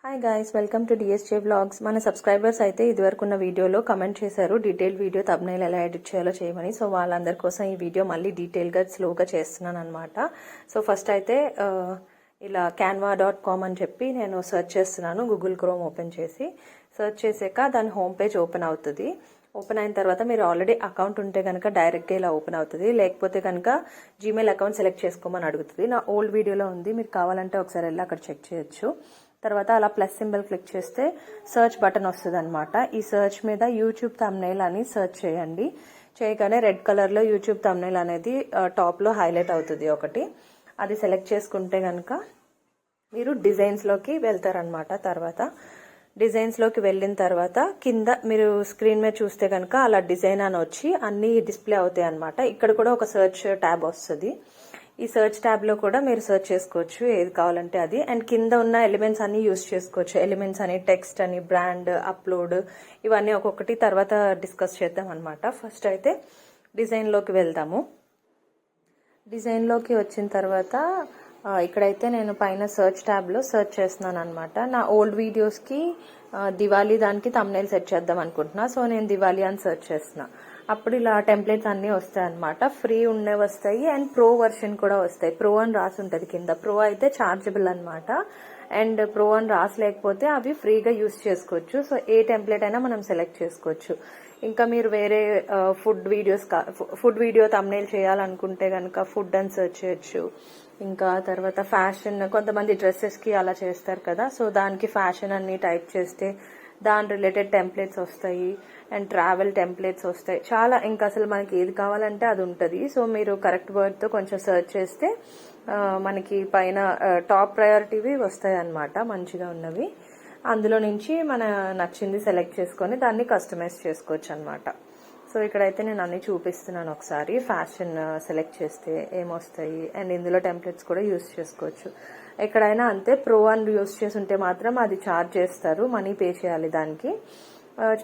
Hi guys, welcome to DSJ blogs. మన subscribers అయితే ఇదివరకున్న వీడియోలో కమెంట్ చేశారు డీటెయిల్ వీడియో థంబ్నెయిల్ ఎలా ఎడిట్ చేయాలో చేయమని. సో వాళ్ళందరి కోసం ఈ వీడియో మళ్ళీ డీటెయిల్గా స్లోగా చేస్తున్నాను అనమాట. సో ఫస్ట్ అయితే ఇలా canva.com అని చెప్పి నేను సెర్చ్ చేస్తున్నాను. గూగుల్ క్రోమ్ ఓపెన్ చేసి సెర్చ్ చేసాక దాని హోమ్ పేజ్ ఓపెన్ అవుతుంది. ఓపెన్ అయిన తర్వాత మీరు ఆల్రెడీ అకౌంట్ ఉంటే కనుక డైరెక్ట్గా ఇలా ఓపెన్ అవుతుంది. లేకపోతే కనుక జీమెయిల్ అకౌంట్ సెలెక్ట్ చేసుకోమని అడుగుతుంది. నా ఓల్డ్ వీడియోలో ఉంది, మీరు కావాలంటే ఒకసారి వెళ్ళి అక్కడ చెక్ చేయొచ్చు. తర్వాత అలా ప్లస్ సింబల్ క్లిక్ చేస్తే సర్చ్ బటన్ వస్తుంది అనమాట. ఈ సర్చ్ మీద యూట్యూబ్ థంబ్నెయిల్ అని సర్చ్ చేయండి. చేయగానే రెడ్ కలర్లో యూట్యూబ్ థంబ్నెయిల్ అనేది టాప్లో హైలైట్ అవుతుంది ఒకటి. అది సెలెక్ట్ చేసుకుంటే కనుక మీరు డిజైన్స్లోకి వెళ్తారనమాట. తర్వాత డిజైన్స్లోకి వెళ్ళిన తర్వాత కింద మీరు స్క్రీన్ మీద చూస్తే కనుక అలా డిజైన్ అని వచ్చి అన్నీ డిస్ప్లే అవుతాయి అనమాట. ఇక్కడ కూడా ఒక సర్చ్ ట్యాబ్ వస్తుంది. ఈ సర్చ్ ట్యాబ్లో కూడా మీరు సర్చ్ చేసుకోవచ్చు ఏది కావాలంటే అది. అండ్ కింద ఉన్న ఎలిమెంట్స్ అన్ని యూజ్ చేసుకోవచ్చు. ఎలిమెంట్స్ అని, టెక్స్ట్ అని, బ్రాండ్, అప్లోడ్, ఇవన్నీ ఒక్కొక్కటి తర్వాత డిస్కస్ చేద్దాం అనమాట. ఫస్ట్ అయితే డిజైన్లోకి వెళ్దాము. డిజైన్లోకి వచ్చిన తర్వాత ఇక్కడైతే నేను పైన సర్చ్ ట్యాబ్లో సర్చ్ చేస్తున్నాను అనమాట. నా ఓల్డ్ వీడియోస్కి దివాళీ దానికి థంబ్నెయిల్ సెట్ చేద్దాం అనుకుంటున్నా. సో నేను దివాళీ అని సర్చ్ చేస్తున్నా. అప్పుడు ఇలా టెంప్లెట్స్ అన్నీ వస్తాయి అనమాట. ఫ్రీ ఉండే వస్తాయి అండ్ ప్రో వర్షన్ కూడా వస్తాయి. ప్రో అని రాసి ఉంటుంది కింద. ప్రో అయితే ఛార్జబుల్ అనమాట. అండ్ ప్రో అని రాసి లేకపోతే అవి ఫ్రీగా యూస్ చేసుకోవచ్చు. సో ఏ టెంప్లెట్ అయినా మనం సెలెక్ట్ చేసుకోవచ్చు. ఇంకా మీరు వేరే ఫుడ్ వీడియో థంబ్నెయిల్ చేయాలనుకుంటే కనుక ఫుడ్ అని సెర్చ్ చేయొచ్చు. ఇంకా తర్వాత ఫ్యాషన్, కొంతమంది డ్రెస్సెస్కి అలా చేస్తారు కదా, సో దానికి ఫ్యాషన్ అన్ని టైప్ చేస్తే దాని రిలేటెడ్ టెంప్లెట్స్ వస్తాయి. అండ్ ట్రావెల్ టెంప్లెట్స్ వస్తాయి. చాలా ఇంకా అసలు మనకి ఏది కావాలంటే అది ఉంటుంది. సో మీరు కరెక్ట్ వర్డ్తో కొంచెం సెర్చ్ చేస్తే మనకి పైన టాప్ ప్రయారిటీవి వస్తాయి అన్నమాట, మంచిగా ఉన్నవి. అందులో నుంచి మన నచ్చింది సెలెక్ట్ చేసుకొని దాన్ని కస్టమైజ్ చేసుకోవచ్చు అనమాట. సో ఇక్కడైతే నేను అన్ని చూపిస్తున్నాను ఒకసారి. ఫ్యాషన్ సెలెక్ట్ చేస్తే ఏమొస్తాయి అండ్ ఇందులో టెంప్లెట్స్ కూడా యూస్ చేసుకోవచ్చు. ఎక్కడైనా అంతే, ప్రో అని యూస్ చేసి ఉంటే మాత్రం అది ఛార్జ్ చేస్తారు, మనీ పే చేయాలి దానికి.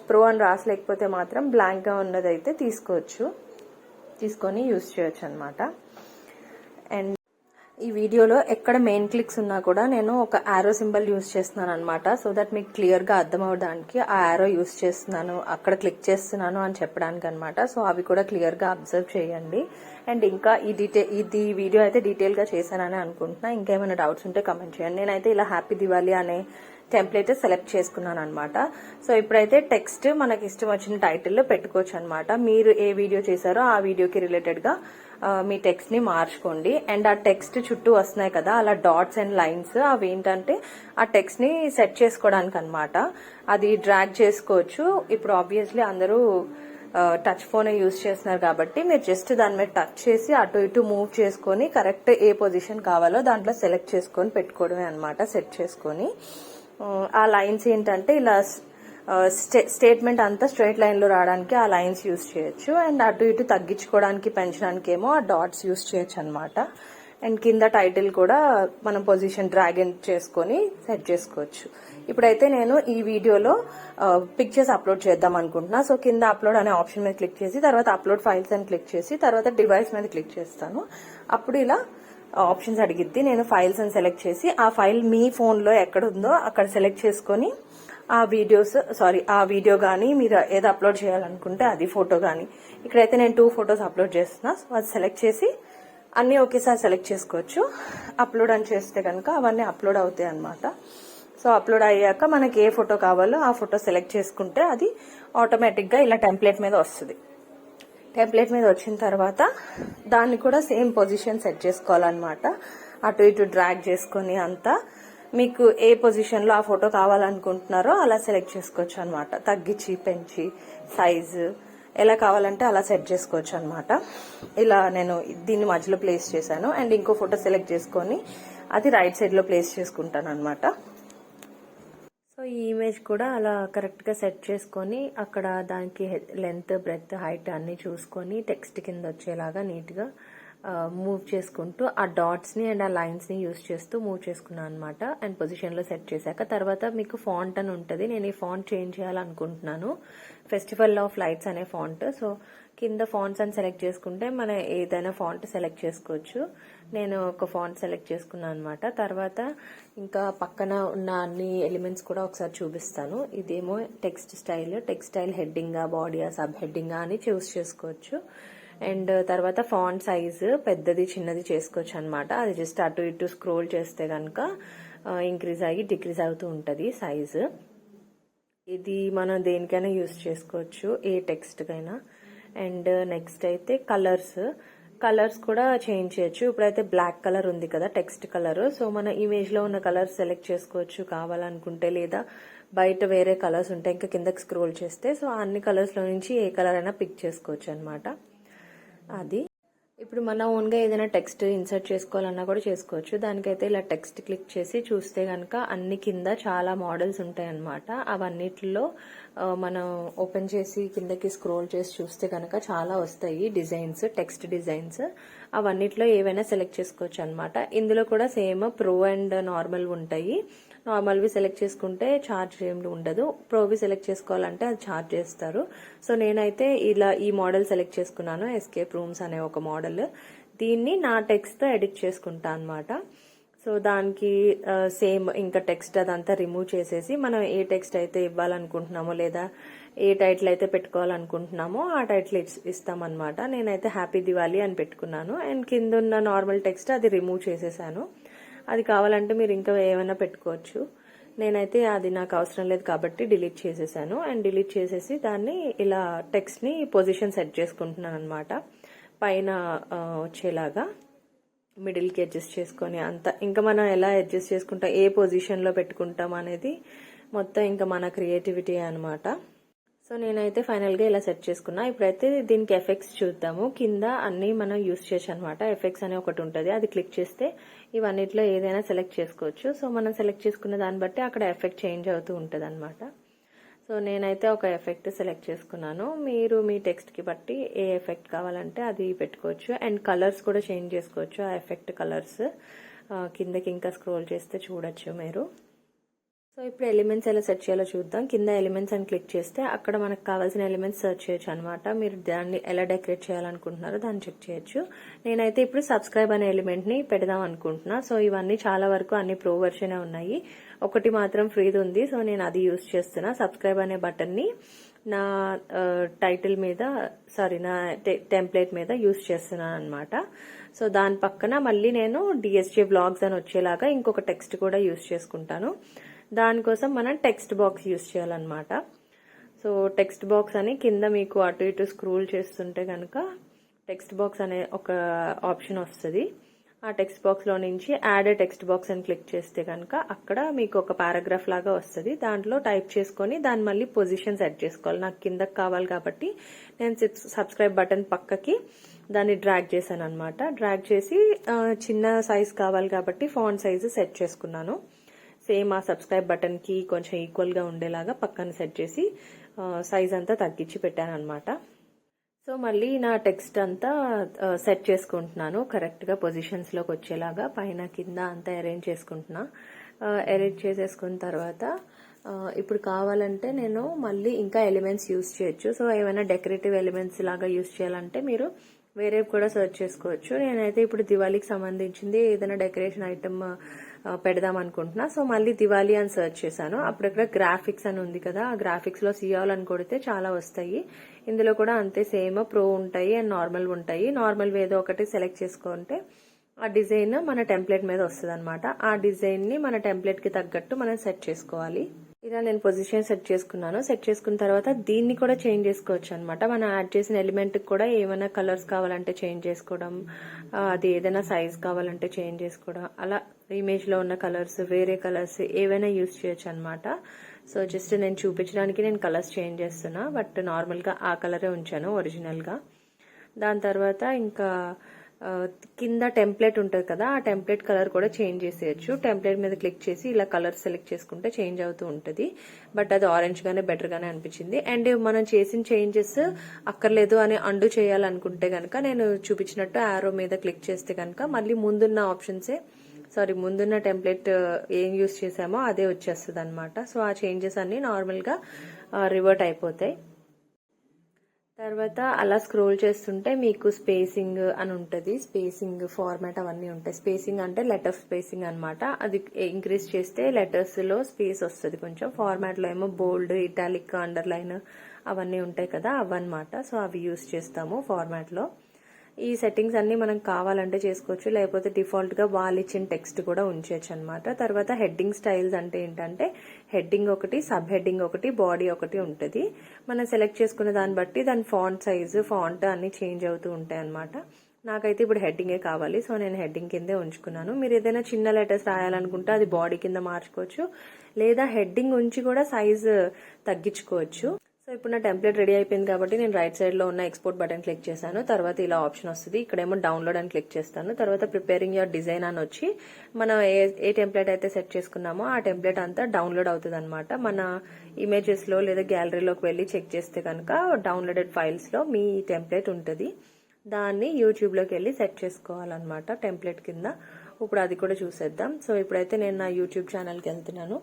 ప్రో అని రాసలేకపోతే మాత్రం బ్లాంక్గా ఉన్నదైతే తీసుకొని యూస్ చేయొచ్చు అనమాట. అండ్ ఈ వీడియోలో ఎక్కడ మెయిన్ క్లిక్స్ ఉన్నా కూడా నేను ఒక యారో సింబల్ యూస్ చేస్తున్నాను అనమాట. సో దట్ మీకు క్లియర్గా అర్థం అవడానికి ఆ యారో యూస్ చేస్తున్నాను, అక్కడ క్లిక్ చేస్తున్నాను అని చెప్పడానికి అనమాట. సో అవి కూడా క్లియర్గా అబ్జర్వ్ చేయండి. అండ్ ఇంకా ఇది వీడియో అయితే డీటెయిల్గా చేశానని అనుకుంటున్నా. ఇంకేమైనా డౌట్స్ ఉంటే కమెంట్ చేయండి. నేనైతే ఇలా హ్యాపీ దివాళీ అనే టెంప్లెట్ సెలెక్ట్ చేసుకున్నాను అనమాట. సో ఇప్పుడైతే టెక్స్ట్ మనకి ఇష్టం వచ్చిన టైటిల్లో పెట్టుకోవచ్చు అనమాట. మీరు ఏ వీడియో చేశారో ఆ వీడియోకి రిలేటెడ్గా మీ టెక్స్ట్ ని మార్చుకోండి. అండ్ ఆ టెక్స్ట్ చుట్టూ వస్తున్నాయి కదా అలా డాట్స్ అండ్ లైన్స్, అవి ఏంటంటే ఆ టెక్స్ట్ ని సెట్ చేసుకోవడానికి అనమాట. అది డ్రాగ్ చేసుకోవచ్చు. ఇప్పుడు ఆబ్వియస్లీ అందరూ టచ్ ఫోన్ యూజ్ చేస్తున్నారు కాబట్టి మీరు జస్ట్ దాని మీద టచ్ చేసి అటు ఇటు మూవ్ చేసుకొని కరెక్ట్ ఏ పొజిషన్ కావాలో దాంట్లో సెలెక్ట్ చేసుకొని పెట్టుకోవడమే అనమాట. సెట్ చేసుకొని ఆ లైన్స్ ఏంటంటే ఇలా స్టేట్మెంట్ అంతా స్ట్రైట్ లైన్ లో రావడానికి ఆ లైన్స్ యూస్ చేయొచ్చు. అండ్ అటు ఇటు తగ్గించుకోవడానికి పెంచడానికి ఏమో ఆ డాట్స్ యూస్ చేయొచ్చు అనమాట. అండ్ కింద టైటిల్ కూడా మనం పొజిషన్ డ్రాగ్ ఇన్ చేసుకొని సెట్ చేసుకోవచ్చు. ఇప్పుడైతే నేను ఈ వీడియోలో పిక్చర్స్ అప్లోడ్ చేద్దాం అనుకుంటున్నా. సో కింద అప్లోడ్ అనే ఆప్షన్ మీద క్లిక్ చేసి తర్వాత అప్లోడ్ ఫైల్స్ అని క్లిక్ చేసి తర్వాత డివైస్ మీద క్లిక్ చేస్తాను. అప్పుడు ఇలా ఆప్షన్స్ అడిగిద్ది. నేను ఫైల్స్ అని సెలెక్ట్ చేసి ఆ ఫైల్ మీ ఫోన్లో ఎక్కడ ఉందో అక్కడ సెలెక్ట్ చేసుకొని ఆ వీడియో కానీ మీరు ఏదో అప్లోడ్ చేయాలనుకుంటే అది ఫోటో కానీ, ఇక్కడైతే నేను 2 ఫొటోస్ అప్లోడ్ చేస్తున్నా. సో అది సెలెక్ట్ చేసి అన్నీ ఒకేసారి సెలెక్ట్ చేసుకోవచ్చు. అప్లోడ్ అని చేస్తే కనుక అవన్నీ అప్లోడ్ అవుతాయి అనమాట. సో అప్లోడ్ అయ్యాక మనకి ఏ ఫోటో కావాలో ఆ ఫోటో సెలెక్ట్ చేసుకుంటే అది ఆటోమేటిక్గా ఇలా టెంప్లెట్ మీద వస్తుంది. టెంప్లెట్ మీద వచ్చిన తర్వాత దాన్ని కూడా సేమ్ పొజిషన్ సెట్ చేసుకోవాలన్నమాట. అటు ఇటు డ్రాగ్ చేసుకొని అంతా మీకు ఏ పొజిషన్ లో ఆ ఫోటో కావాలనుకుంటున్నారో అలా సెలెక్ట్ చేసుకోవచ్చు అనమాట. తగ్గించి పెంచి సైజు ఎలా కావాలంటే అలా సెట్ చేసుకోవచ్చు అనమాట. ఇలా నేను దీన్ని మధ్యలో ప్లేస్ చేశాను. అండ్ ఇంకో ఫోటో సెలెక్ట్ చేసుకొని అది రైట్ సైడ్ లో ప్లేస్ చేసుకుంటాను అనమాట. సో ఈ ఇమేజ్ కూడా అలా కరెక్ట్గా సెట్ చేసుకొని అక్కడ దానికి లెంత్, బ్రెడ్త్, హైట్ అన్నీ చూసుకొని టెక్స్ట్ కింద వచ్చేలాగా నీట్గా మూవ్ చేసుకుంటూ ఆ డాట్స్ని అండ్ ఆ లైన్స్ని యూస్ చేస్తూ మూవ్ చేసుకున్నాను అనమాట. అండ్ పొజిషన్లో సెట్ చేశాక తర్వాత మీకు ఫాంట్ అని ఉంటుంది. నేను ఈ ఫాంట్ చేంజ్ చేయాలనుకుంటున్నాను. ఫెస్టివల్ ఆఫ్ లైట్స్ అనే ఫాంట్. సో కింద ఫాంట్స్ అని సెలెక్ట్ చేసుకుంటే మనం ఏదైనా ఫాంట్ సెలెక్ట్ చేసుకోవచ్చు. నేను ఒక ఫాంట్ సెలెక్ట్ చేసుకున్నాను అనమాట. తర్వాత ఇంకా పక్కన ఉన్న అన్ని ఎలిమెంట్స్ కూడా ఒకసారి చూపిస్తాను. ఇదేమో టెక్స్ట్ స్టైల్ హెడ్డింగా, బాడీయా, సబ్ హెడ్డింగా అని చూస్ చేసుకోవచ్చు. అండ్ తర్వాత ఫాంట్ సైజ్ పెద్దది చిన్నది చేసుకోవచ్చు అనమాట. అది జస్ట్ అటు ఇటు స్క్రోల్ చేస్తే కనుక ఇంక్రీజ్ అయ్యి డిక్రీజ్ అవుతూ ఉంటుంది సైజు. ఇది మనం దేనికైనా యూస్ చేసుకోవచ్చు, ఏ టెక్స్ట్కైనా. అండ్ నెక్స్ట్ అయితే కలర్స్ కూడా చేంజ్ చేయొచ్చు. ఇప్పుడైతే బ్లాక్ కలర్ ఉంది కదా టెక్స్ట్ కలర్. సో మన ఇమేజ్ లో ఉన్న కలర్ సెలెక్ట్ చేసుకోవచ్చు కావాలనుకుంటే, లేదా బయట వేరే కలర్స్ ఉంటాయి ఇంకా కిందకి స్క్రోల్ చేస్తే. సో అన్ని కలర్స్ లో నుంచి ఏ కలర్ అయినా పిక్ చేసుకోవచ్చు అనమాట. అది ఇప్పుడు మన ఓన్గా ఏదైనా టెక్స్ట్ ఇన్సర్ట్ చేసుకోవాలన్నా కూడా చేసుకోవచ్చు. దానికైతే ఇలా టెక్స్ట్ క్లిక్ చేసి చూస్తే కనుక అన్ని కింద చాలా మోడల్స్ ఉంటాయి అన్నమాట. అవన్నిటిలో మనం ఓపెన్ చేసి కిందకి స్క్రోల్ చేసి చూస్తే కనుక చాలా వస్తాయి డిజైన్స్, టెక్స్ట్ డిజైన్స్. అవన్నిటిలో ఏవైనా సెలెక్ట్ చేసుకోవచ్చు అనమాట. ఇందులో కూడా సేమ్ ప్రో అండ్ నార్మల్ ఉంటాయి. నార్మల్వి సెలెక్ట్ చేసుకుంటే ఛార్జ్ ఏమి ఉండదు. ప్రోవి సెలెక్ట్ చేసుకోవాలంటే అది ఛార్జ్ చేస్తారు. సో నేనైతే ఇలా ఈ మోడల్ సెలెక్ట్ చేసుకున్నాను, ఎస్కేప్ రూమ్స్ అనే ఒక మోడల్. దీన్ని నా టెక్స్ట్తో ఎడిట్ చేసుకుంటా అనమాట. సో దానికి సేమ్ ఇంకా టెక్స్ట్ అదంతా రిమూవ్ చేసేసి మనం ఏ టెక్స్ట్ అయితే ఇవ్వాలనుకుంటున్నామో లేదా ఏ టైటిల్ అయితే పెట్టుకోవాలనుకుంటున్నామో ఆ టైటిల్ ఇస్తామన్నమాట. నేనైతే హ్యాపీ దివాళీ అని పెట్టుకున్నాను. అండ్ కింద ఉన్న నార్మల్ టెక్స్ట్ అది రిమూవ్ చేసేసాను. అది కావాలంటే మీరు ఇంకా ఏమైనా పెట్టుకోవచ్చు. నేనైతే అది నాకు అవసరం లేదు కాబట్టి డిలీట్ చేసేసాను. అండ్ డిలీట్ చేసేసి దాన్ని ఇలా టెక్స్ట్ని పొజిషన్ సెట్ చేసుకుంటున్నాను అనమాట. పైన వచ్చేలాగా మిడిల్కి అడ్జస్ట్ చేసుకొని అంతా ఇంకా మనం ఎలా అడ్జస్ట్ చేసుకుంటాం, ఏ పొజిషన్లో పెట్టుకుంటాం అనేది మొత్తం ఇంకా మన క్రియేటివిటీ అనమాట. సో నేనైతే ఫైనల్గా ఇలా సెట్ చేసుకున్నా. ఇప్పుడైతే దీనికి ఎఫెక్ట్స్ చూద్దాము. కింద అన్ని మనం యూస్ చేయొచ్చు అనమాట. ఎఫెక్ట్స్ అనే ఒకటి ఉంటుంది, అది క్లిక్ చేస్తే ఇవన్నిట్లో ఏదైనా సెలెక్ట్ చేసుకోవచ్చు. సో మనం సెలెక్ట్ చేసుకున్న దాన్ని బట్టి అక్కడ ఎఫెక్ట్ చేంజ్ అవుతూ ఉంటుంది అనమాట. సో నేనైతే ఒక ఎఫెక్ట్ సెలెక్ట్ చేసుకున్నాను. మీరు మీ టెక్స్ట్కి బట్టి ఏ ఎఫెక్ట్ కావాలంటే అది పెట్టుకోవచ్చు. అండ్ కలర్స్ కూడా చేంజ్ చేసుకోవచ్చు. ఆ ఎఫెక్ట్ కలర్స్ కిందకి ఇంకా స్క్రోల్ చేస్తే చూడొచ్చు మీరు. సో ఇప్పుడు ఎలిమెంట్స్ ఎలా సెట్ చేయాలో చూద్దాం. కింద ఎలిమెంట్స్ అని క్లిక్ చేస్తే అక్కడ మనకు కావాల్సిన ఎలిమెంట్స్ సెర్చ్ చేయొచ్చు అనమాట. మీరు దాన్ని ఎలా డెకరేట్ చేయాలనుకుంటున్నారో దాన్ని చెక్ చేయొచ్చు. నేనైతే ఇప్పుడు సబ్స్క్రైబ్ అనే ఎలిమెంట్ని పెడదాం అనుకుంటున్నా. సో ఇవన్నీ చాలా వరకు అన్ని ప్రో వర్షనే ఉన్నాయి, ఒకటి మాత్రం ఫ్రీది ఉంది. సో నేను అది యూస్ చేస్తున్నా. సబ్స్క్రైబ్ అనే బటన్ని నా టైటిల్ మీద నా టెంప్లెట్ మీద యూస్ చేస్తున్నాను అనమాట. సో దాని పక్కన మళ్ళీ నేను డిఎస్జే బ్లాగ్స్ అని వచ్చేలాగా ఇంకొక టెక్స్ట్ కూడా యూస్ చేసుకుంటాను. దానికోసం మనం టెక్స్ట్ బాక్స్ యూస్ చేయాలన్నమాట. సో టెక్స్ట్ బాక్స్ అని కింద మీకు అటు ఇటు స్క్రోల్ చేస్తుంటే కనుక టెక్స్ట్ బాక్స్ అనే ఒక ఆప్షన్ వస్తుంది. ఆ టెక్స్ట్ బాక్స్లో నుంచి యాడ్ టెక్స్ట్ బాక్స్ అని క్లిక్ చేస్తే కనుక అక్కడ మీకు ఒక పారాగ్రాఫ్ లాగా వస్తుంది. దాంట్లో టైప్ చేసుకొని దాన్ని మళ్ళీ పొజిషన్ సెట్ చేసుకోవాలి. నాకు కిందకి కావాలి కాబట్టి నేను సబ్స్క్రైబ్ బటన్ పక్కకి దాన్ని డ్రాగ్ చేశాను అనమాట. డ్రాగ్ చేసి చిన్న సైజ్ కావాలి కాబట్టి ఫాంట్ సైజు సెట్ చేసుకున్నాను. సేమ్ ఆ సబ్స్క్రైబ్ బటన్కి కొంచెం ఈక్వల్గా ఉండేలాగా పక్కన సెట్ చేసి సైజ్ అంతా తగ్గించి పెట్టాను అనమాట. సో మళ్ళీ నా టెక్స్ట్ అంతా సెట్ చేసుకుంటున్నాను కరెక్ట్గా పొజిషన్స్లోకి వచ్చేలాగా. పైన కింద అంతా అరేంజ్ చేసుకుంటున్నా. అరేంజ్ చేసేసుకున్న తర్వాత ఇప్పుడు కావాలంటే నేను మళ్ళీ ఇంకా ఎలిమెంట్స్ యూస్ చేయొచ్చు. సో ఏమైనా డెకరేటివ్ ఎలిమెంట్స్ లాగా యూస్ చేయాలంటే మీరు వేరేవి కూడా సెర్చ్ చేసుకోవచ్చు. నేనైతే ఇప్పుడు దివాళీకి సంబంధించింది ఏదైనా డెకరేషన్ ఐటమ్ పెడదాం అనుకుంటున్నా. సో మళ్ళీ దివాళీ అని సెర్చ్ చేశాను. అప్పుడు ఇక్కడ గ్రాఫిక్స్ అని ఉంది కదా, ఆ గ్రాఫిక్స్లో సియాల్ అని కొడితే చాలా వస్తాయి. ఇందులో కూడా అంతే సేమ్ ప్రో ఉంటాయి అండ్ నార్మల్ ఉంటాయి. నార్మల్ ఏదో ఒకటి సెలెక్ట్ చేసుకుంటే ఆ డిజైన్ మన టెంప్లెట్ మీద వస్తుంది అనమాట. ఆ డిజైన్ని మన టెంప్లెట్కి తగ్గట్టు మనం సెట్ చేసుకోవాలి. ఇలా నేను పొజిషన్ సెట్ చేసుకున్నాను. సెట్ చేసుకున్న తర్వాత దీన్ని కూడా చేంజ్ చేసుకోవచ్చు అనమాట. మనం యాడ్ చేసిన ఎలిమెంట్కి కూడా ఏమైనా కలర్స్ కావాలంటే చేంజ్ చేసుకోవడం, అది ఏదైనా సైజ్ కావాలంటే చేంజ్ చేసుకోవడం, అలా ఇమేజ్లో ఉన్న కలర్స్ వేరే కలర్స్ ఏవైనా యూస్ చేయొచ్చు అనమాట. సో జస్ట్ నేను చూపించడానికి నేను కలర్స్ చేంజ్ చేస్తున్నా, బట్ నార్మల్గా ఆ కలరే ఉంచాను ఒరిజినల్గా. దాని తర్వాత ఇంకా కింద టెంప్లెట్ ఉంటుంది కదా, ఆ టెంప్లెట్ కలర్ కూడా చేంజ్ చేసేయచ్చు. టెంప్లెట్ మీద క్లిక్ చేసి ఇలా కలర్ సెలెక్ట్ చేసుకుంటే చేంజ్ అవుతూ ఉంటుంది. బట్ అది ఆరెంజ్ గానే బెటర్ గానే అనిపించింది. అండ్ మనం చేసిన చేంజెస్ అక్కర్లేదు అని అండు చేయాలనుకుంటే కనుక నేను చూపించినట్టు ఆరో మీద క్లిక్ చేస్తే కనుక మళ్ళీ ముందున్న టెంప్లెట్ ఏం యూస్ చేసామో అదే వచ్చేస్తుంది అనమాట. సో ఆ చేంజెస్ అన్ని నార్మల్ గా రివర్ట్ అయిపోతాయి. తర్వాత అలా స్క్రోల్ చేస్తుంటే మీకు స్పేసింగ్ అని ఉంటుంది, స్పేసింగ్ ఫార్మాట్ అవన్నీ ఉంటాయి. స్పేసింగ్ అంటే లెటర్ స్పేసింగ్ అనమాట. అది ఇంక్రీజ్ చేస్తే లెటర్స్ లో స్పేస్ వస్తుంది కొంచెం. ఫార్మాట్ లో ఏమో బోల్డ్, ఇటాలిక్, అండర్లైన్ అవన్నీ ఉంటాయి కదా, అవన్నమాట. సో అవి యూస్ చేస్తాము ఫార్మాట్ లో. ఈ సెట్టింగ్స్ అన్ని మనం కావాలంటే చేసుకోవచ్చు, లేకపోతే డిఫాల్ట్ గా వాళ్ళు ఇచ్చిన టెక్స్ట్ కూడా ఉంచవచ్చు అనమాట. తర్వాత హెడ్డింగ్ స్టైల్స్ అంటే ఏంటంటే హెడ్డింగ్ ఒకటి, సబ్ హెడ్డింగ్ ఒకటి, బాడీ ఒకటి ఉంటుంది. మనం సెలెక్ట్ చేసుకున్న దాన్ని బట్టి దాని ఫాంట్ సైజు, ఫాంట్ అన్ని చేంజ్ అవుతూ ఉంటాయి అనమాట. నాకైతే ఇప్పుడు హెడ్డింగే కావాలి, సో నేను హెడ్డింగ్ కిందే ఉంచుకున్నాను. మీరు ఏదైనా చిన్న లెటర్స్ రాయాలనుకుంటే అది బాడీ కింద మార్చుకోవచ్చు, లేదా హెడ్డింగ్ ఉంచి కూడా సైజు తగ్గించుకోవచ్చు. సో ఇప్పుడు నా టెంప్లెట్ రెడీ అయిపోయింది కాబట్టి నేను రైట్ సైడ్ లో ఉన్న ఎక్స్పోర్ట్ బటన్ క్లిక్ చేశాను. తర్వాత ఇలా ఆప్షన్ వస్తుంది, ఇక్కడేమో డౌన్లోడ్ అని క్లిక్ చేస్తాను. తర్వాత ప్రిపేరింగ్ యువర్ డిజైన్ అని వచ్చి మనం ఏ టెంప్లెట్ అయితే సెట్ చేసుకున్నామో ఆ టెంప్లెట్ అంతా డౌన్లోడ్ అవుతుంది అనమాట. మన ఇమేజెస్ లో లేదా గ్యాలరీలోకి వెళ్ళి చెక్ చేస్తే కనుక డౌన్లోడెడ్ ఫైల్స్ లో మీ టెంప్లెట్ ఉంటుంది. దాన్ని యూట్యూబ్ లోకి వెళ్ళి సెట్ చేసుకోవాలన్నమాట టెంప్లెట్ కింద. ఇప్పుడు అది కూడా చూసేద్దాం. సో ఇప్పుడైతే నేను నా యూట్యూబ్ ఛానల్కి వెళ్తున్నాను.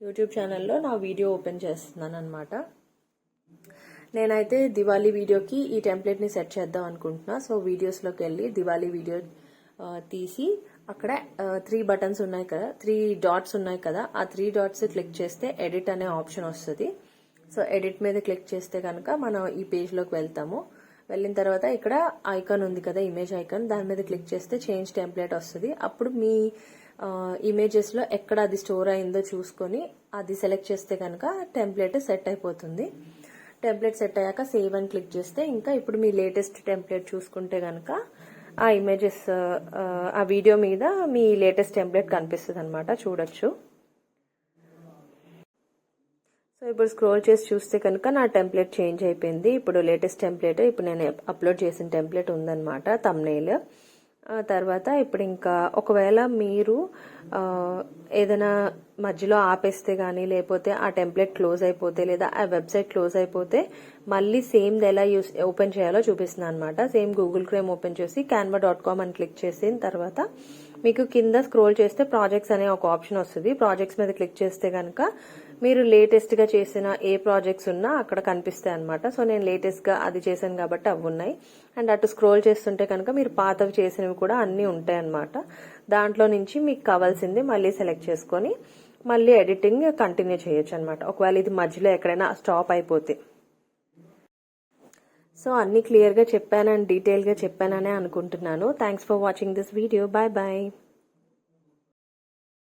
యూట్యూబ్ ఛానల్లో నా వీడియో ఓపెన్ చేస్తున్నాను అనమాట. నేనైతే దివాళీ వీడియోకి ఈ టెంప్లెట్ ని సెట్ చేద్దాం అనుకుంటున్నా. సో వీడియోస్ లోకి వెళ్ళి దివాళీ వీడియో తీసి అక్కడ 3 బటన్స్ ఉన్నాయి కదా, 3 డాట్స్ ఉన్నాయి కదా, ఆ 3 డాట్స్ క్లిక్ చేస్తే ఎడిట్ అనే ఆప్షన్ వస్తుంది. సో ఎడిట్ మీద క్లిక్ చేస్తే కనుక మనం ఈ పేజ్ లోకి వెళ్తాము. వెళ్ళిన తర్వాత ఇక్కడ ఐకాన్ ఉంది కదా, ఇమేజ్ ఐకాన్, దాని మీద క్లిక్ చేస్తే చేంజ్ టెంప్లెట్ వస్తుంది. అప్పుడు మీ ఇమేజెస్ లో ఎక్కడ అది స్టోర్ అయిందో చూసుకొని అది సెలెక్ట్ చేస్తే కనుక టెంప్లెట్ సెట్ అయిపోతుంది. టెంప్లెట్ సెట్ అయ్యాక సేవ్ అని క్లిక్ చేస్తే ఇంకా ఇప్పుడు మీ లేటెస్ట్ టెంప్లెట్ చూసుకుంటే కనుక ఆ ఇమేజెస్ ఆ వీడియో మీద మీ లేటెస్ట్ టెంప్లెట్ కనిపిస్తుంది అనమాట, చూడొచ్చు. సో ఇప్పుడు స్క్రోల్ చేసి చూస్తే కనుక నా టెంప్లెట్ చేంజ్ అయిపోయింది. ఇప్పుడు లేటెస్ట్ టెంప్లెట్, ఇప్పుడు నేను అప్లోడ్ చేసిన టెంప్లెట్ ఉందన్నమాట, థంబ్నెయిల్. తర్వాత ఇప్పుడు ఇంకా ఒకవేళ మీరు ఏదైనా మధ్యలో ఆపేస్తే కానీ, లేకపోతే ఆ టెంప్లెట్ క్లోజ్ అయిపోతే, లేదా ఆ వెబ్సైట్ క్లోజ్ అయిపోతే మళ్ళీ సేమ్ ఎలా ఓపెన్ చేయాలో చూపిస్తున్నాను అనమాట. సేమ్ గూగుల్ క్రోమ్ ఓపెన్ చేసి canva.com అని క్లిక్ చేసిన తర్వాత మీకు కింద స్క్రోల్ చేస్తే ప్రాజెక్ట్స్ అనే ఒక ఆప్షన్ వస్తుంది. ప్రాజెక్ట్స్ మీద క్లిక్ చేస్తే కనుక మీరు లేటెస్ట్ గా చేసిన ఏ ప్రాజెక్ట్స్ ఉన్నా అక్కడ కనిపిస్తాయి అనమాట. సో నేను లేటెస్ట్ గా అది చేశాను కాబట్టి అవి ఉన్నాయి. అండ్ అటు స్క్రోల్ చేస్తుంటే కనుక మీరు పాతవి చేసినవి కూడా అన్ని ఉంటాయి అనమాట. దాంట్లో నుంచి మీకు కావాల్సింది మళ్ళీ సెలెక్ట్ చేసుకొని మళ్ళీ ఎడిటింగ్ కంటిన్యూ చేయొచ్చు అనమాట, ఒకవేళ ఇది మధ్యలో ఎక్కడైనా స్టాప్ అయిపోతే. సో అన్ని క్లియర్ గా చెప్పానని, డీటెయిల్ గా చెప్పాననే అనుకుంటున్నాను. Thanks for watching this video. Bye bye.